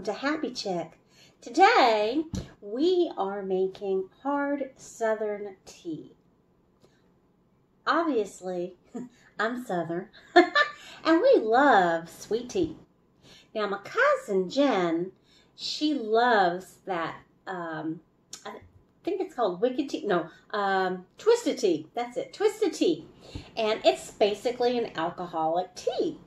welcome to Happy Chick. Today we are making hard Southern tea. Obviously, I'm Southern and we love sweet tea. Now my cousin Jen, she loves that, I think it's called wicked tea, twisted tea, that's it, twisted tea. And it's basically an alcoholic tea.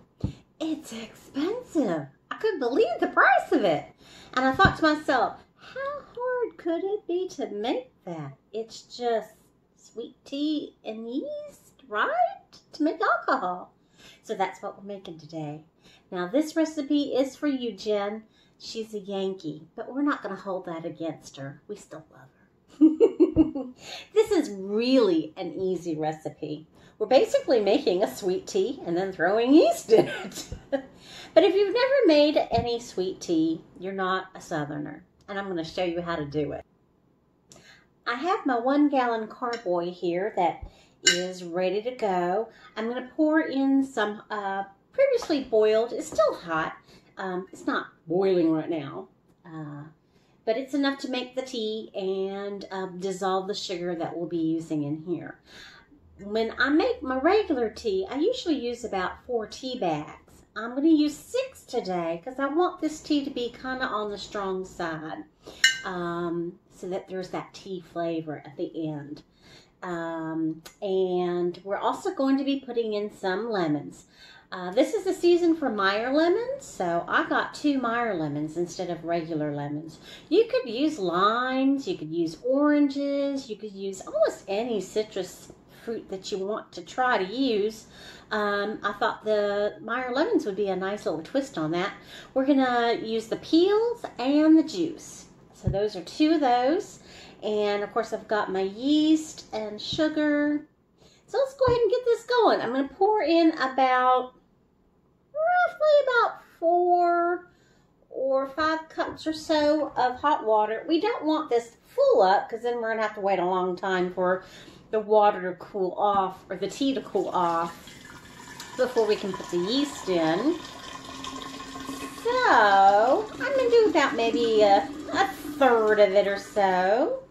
It's expensive. I couldn't believe the price of it. And I thought to myself, how hard could it be to make that? It's just sweet tea and yeast, right? To make alcohol. So that's what we're making today. Now this recipe is for you, Jen. She's a Yankee, but we're not going to hold that against her. We still love her. This is really an easy recipe. We're basically making a sweet tea and then throwing yeast in it. But if you've never made any sweet tea, you're not a Southerner. And I'm going to show you how to do it. I have my 1 gallon carboy here that is ready to go. I'm going to pour in some previously boiled. It's still hot. It's not boiling right now. But it's enough to make the tea and dissolve the sugar that we'll be using in here. When I make my regular tea, I usually use about 4 tea bags. I'm going to use 6 today because I want this tea to be kind of on the strong side, so that there's that tea flavor at the end. And we're also going to be putting in some lemons. This is the season for Meyer lemons, so I got 2 Meyer lemons instead of regular lemons. You could use limes, you could use oranges, you could use almost any citrus fruit that you want to try to use. I thought the Meyer lemons would be a nice little twist on that. We're going to use the peels and the juice. So those are 2 of those. And of course I've got my yeast and sugar. So let's go ahead and get this going. I'm going to pour in roughly about 4 or 5 cups or so of hot water. We don't want this full up because then we're going to have to wait a long time for the water to cool off, or the tea to cool off, before we can put the yeast in. So I'm going to do about maybe a third of it or so.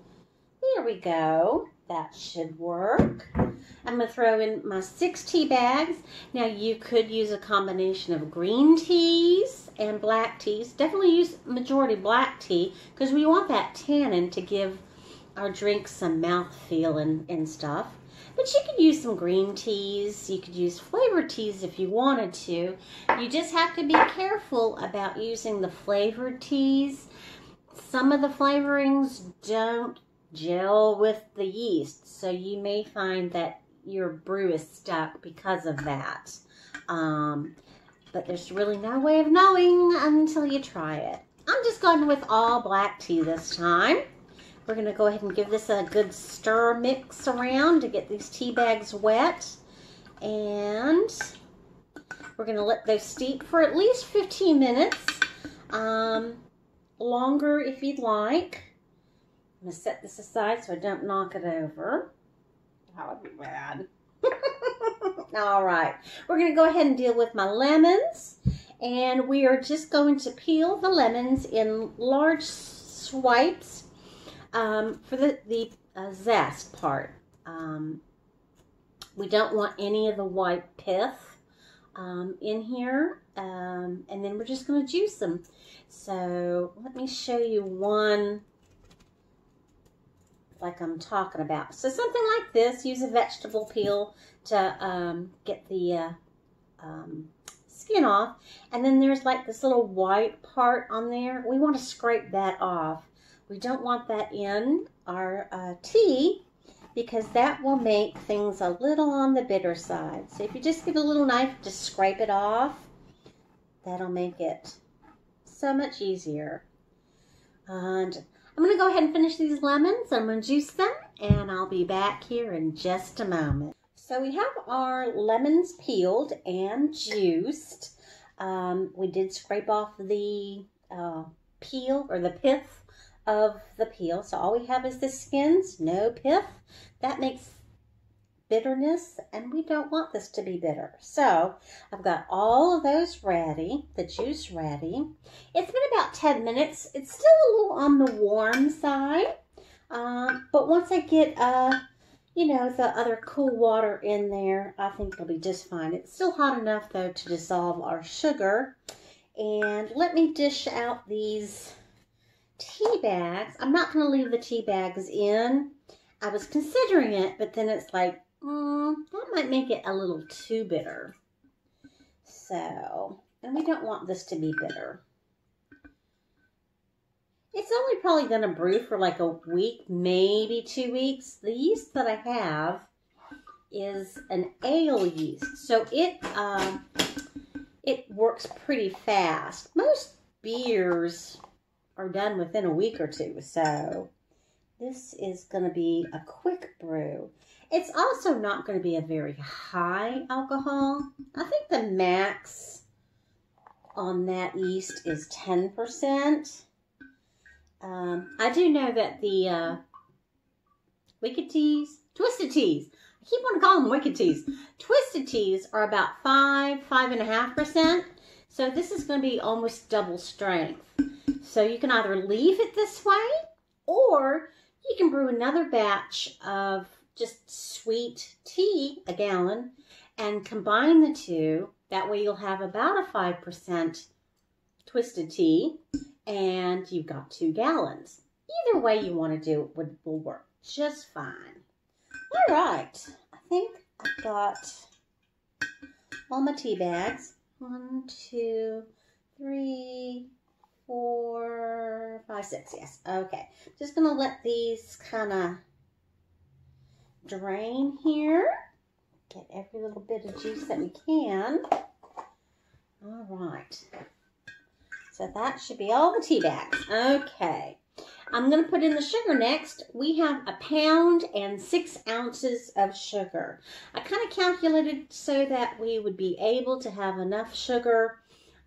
There we go. That should work. I'm going to throw in my 6 tea bags. Now you could use a combination of green teas and black teas. Definitely use majority black tea because we want that tannin to give our drink some mouthfeel and stuff. But you could use some green teas. You could use flavored teas if you wanted to. You just have to be careful about using the flavored teas. Some of the flavorings don't gel with the yeast, so you may find that your brew is stuck because of that. But there's really no way of knowing until you try it. I'm just going with all black tea this time. We're going to go ahead and give this a good stir mix around to get these tea bags wet. And we're going to let those steep for at least 15 minutes. Longer if you'd like. I'm going to set this aside so I don't knock it over. That would be bad. All right. We're going to go ahead and deal with my lemons. And we are just going to peel the lemons in large swipes. For the zest part, we don't want any of the white pith in here, and then we're just going to juice them. So let me show you one like I'm talking about. So something like this, use a vegetable peel to get the skin off, and then there's like this little white part on there. We want to scrape that off. We don't want that in our tea because that will make things a little on the bitter side. So if you just get a little knife to scrape it off, that'll make it so much easier. And I'm going to go ahead and finish these lemons. I'm going to juice them and I'll be back here in just a moment. So we have our lemons peeled and juiced. We did scrape off the peel or the pith of the peel. So all we have is the skins, no pith. That makes bitterness, and we don't want this to be bitter. So I've got all of those ready, the juice ready. It's been about 10 minutes. It's still a little on the warm side, but once I get, you know, the other cool water in there, I think it'll be just fine. It's still hot enough, though, to dissolve our sugar. And let me dish out these tea bags. I'm not going to leave the tea bags in. I was considering it, but then it's like, that might make it a little too bitter. So, and we don't want this to be bitter. It's only probably going to brew for like a week, maybe 2 weeks. The yeast that I have is an ale yeast, so it works pretty fast. Most beers are done within a week or two, so this is going to be a quick brew. It's also not going to be a very high alcohol. I think the max on that yeast is 10%. I do know that the wicked teas, twisted teas, I keep wanting to call them wicked teas. Twisted teas are about 5.5%. So this is going to be almost double strength. So you can either leave it this way, or you can brew another batch of just sweet tea, a gallon, and combine the two. That way you'll have about a 5% twisted tea, and you've got 2 gallons. Either way you want to do it will work just fine. All right, I think I've got all my tea bags. 1, 2, 3, 4, 5, 6. Yes. Okay. Just going to let these kind of drain here. Get every little bit of juice that we can. All right. So that should be all the tea bags. Okay. I'm going to put in the sugar next. We have 1 pound and 6 ounces of sugar. I kind of calculated so that we would be able to have enough sugar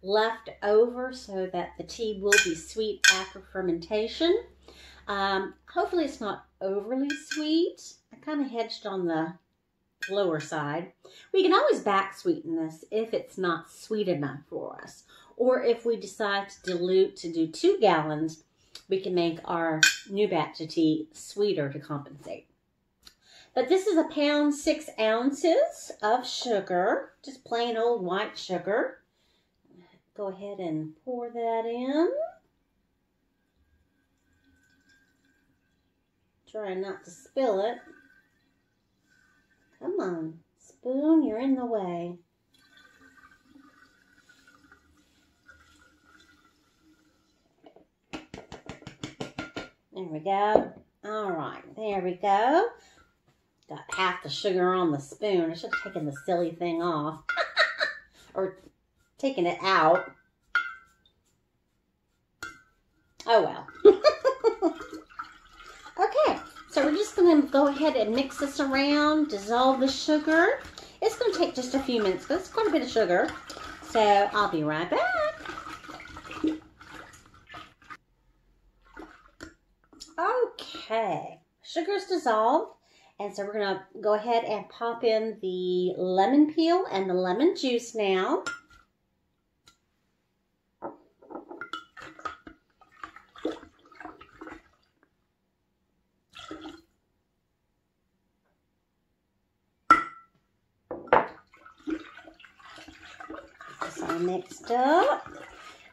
left over so that the tea will be sweet after fermentation. Hopefully it's not overly sweet. I kind of hedged on the lower side. We can always back sweeten this if it's not sweet enough for us. Or if we decide to dilute to do 2 gallons, we can make our new batch of tea sweeter to compensate. But this is 1 pound, 6 ounces of sugar, just plain old white sugar. Go ahead and pour that in. Try not to spill it. Come on, spoon, you're in the way. There we go. All right, there we go. Got half the sugar on the spoon. I should have taken the silly thing off. Or taken it out. Oh well. Okay, so we're just going to go ahead and mix this around, dissolve the sugar. It's going to take just a few minutes because it's quite a bit of sugar. So I'll be right back. Okay, sugar's dissolved, and so we're going to go ahead and pop in the lemon peel and the lemon juice now. This all mixed up.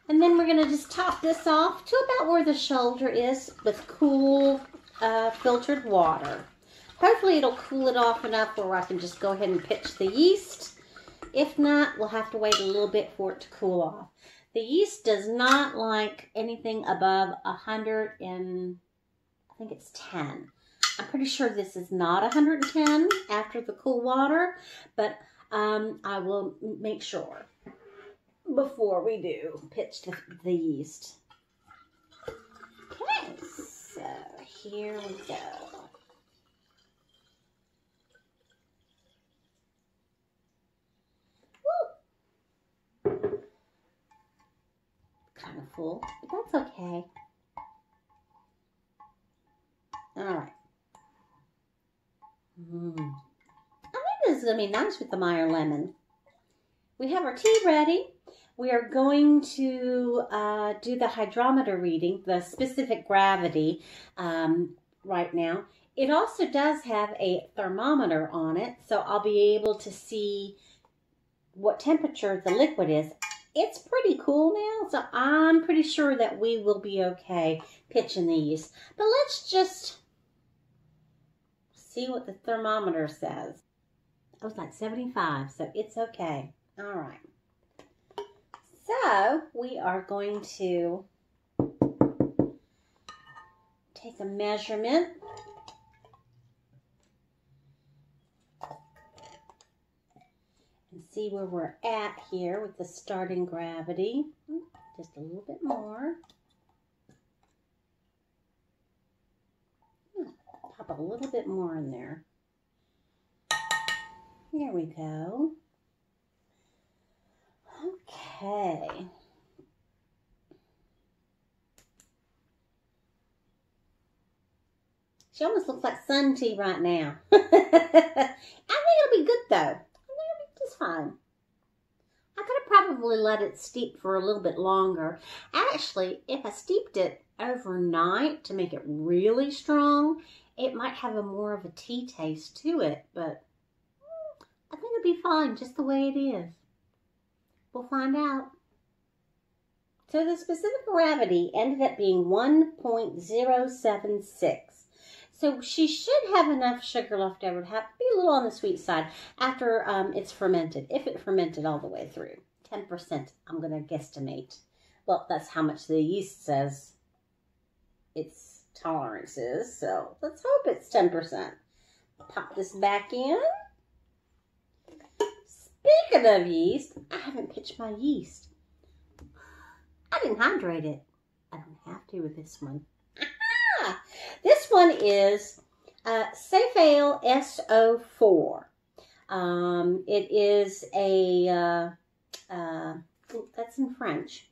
And then we're going to just top this off to about where the shoulder is with cool filtered water. Hopefully it'll cool it off enough where I can just go ahead and pitch the yeast. If not, we'll have to wait a little bit for it to cool off. The yeast does not like anything above 100 and I think it's 10. I'm pretty sure this is not 110 after the cool water, but I will make sure before we do pitch the yeast. Okay, so here we go. Woo. Kind of full, but that's okay. All right. is going to be nice with the Meyer lemon. We have our tea ready. We are going to do the hydrometer reading, the specific gravity right now. It also does have a thermometer on it, so I'll be able to see what temperature the liquid is. It's pretty cool now, so I'm pretty sure that we will be okay pitching the yeast. But let's just see what the thermometer says. It was like 75, so it's okay. All right. So we are going to take a measurement. And see where we're at here with the starting gravity. Just a little bit more. Pop a little bit more in there. There we go. Okay. She almost looks like sun tea right now. I think it'll be good though. Just fine. I could have probably let it steep for a little bit longer. Actually, if I steeped it overnight to make it really strong, it might have a more of a tea taste to it, but I think it'll be fine just the way it is. We'll find out. So the specific gravity ended up being 1.076. So she should have enough sugar left over to have be a little on the sweet side after it's fermented. If it fermented all the way through, 10%, I'm going to guesstimate. Well, that's how much the yeast says its tolerance is. So let's hope it's 10%. Pop this back in. Speaking of yeast, I haven't pitched my yeast. I didn't hydrate it. I don't have to with this one. This one is Safale-04. It is a, that's in French.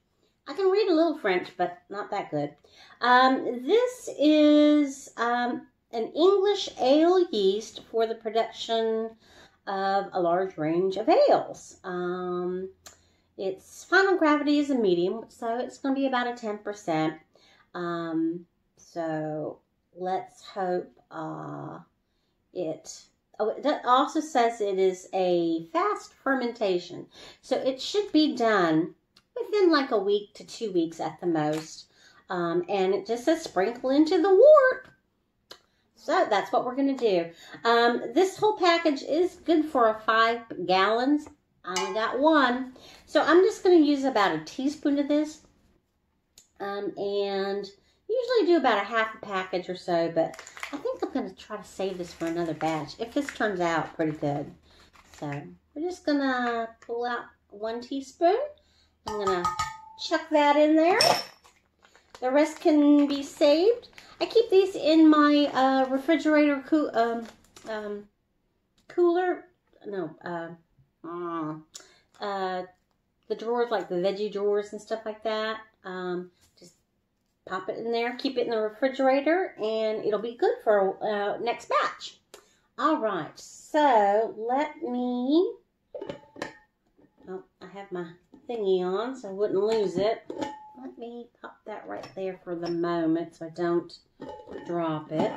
I can read a little French, but not that good. This is an English ale yeast for the production of a large range of ales. Its final gravity is a medium, so it's going to be about a 10%. So let's hope it also says it is a fast fermentation. So it should be done within like a week to 2 weeks at the most. And it just says sprinkle into the wort. So that's what we're going to do. This whole package is good for 5 gallons. I only got 1. So I'm just going to use about a teaspoon of this. And usually do about a half a package or so, but I think I'm going to try to save this for another batch if this turns out pretty good. So we're just going to pull out 1 teaspoon. I'm going to chuck that in there. The rest can be saved. I keep these in my refrigerator cooler. No, the drawers, like the veggie drawers and stuff like that. Just pop it in there, keep it in the refrigerator, and it'll be good for next batch. All right, so let me, oh, I have my thingy on so I wouldn't lose it. Let me pop that right there for the moment so I don't drop it.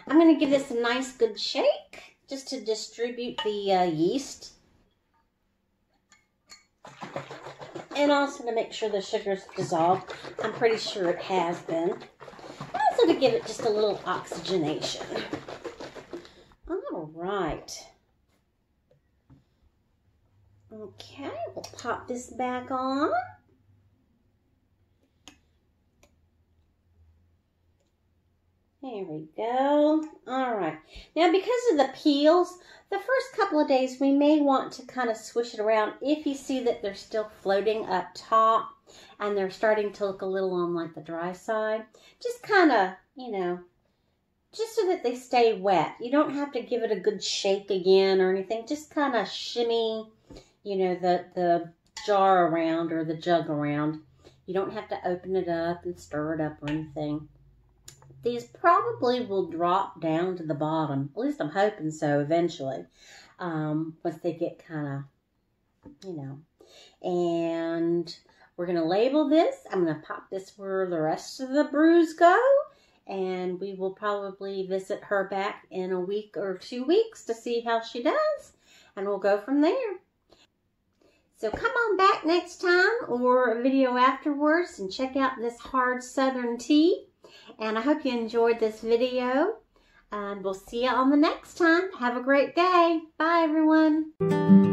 I'm going to give this a nice good shake just to distribute the yeast. And also to make sure the sugar's dissolved. I'm pretty sure it has been. Also to give it just a little oxygenation. All right. Okay, we'll pop this back on. There we go. All right. Now, because of the peels, the first couple of days we may want to kind of swish it around if you see that they're still floating up top and they're starting to look a little on like the dry side. Just kind of, you know, just so that they stay wet. You don't have to give it a good shake again or anything. Just kind of shimmy, you know, the jar around or the jug around. You don't have to open it up and stir it up or anything. These probably will drop down to the bottom. At least I'm hoping so eventually. once they get kind of, you know. And we're going to label this. I'm going to pop this where the rest of the brews go. And we will probably visit her back in a week or 2 weeks to see how she does. And we'll go from there. So come on back next time or a video afterwards and check out this hard Southern tea. And I hope you enjoyed this video. And we'll see you on the next time. Have a great day. Bye, everyone.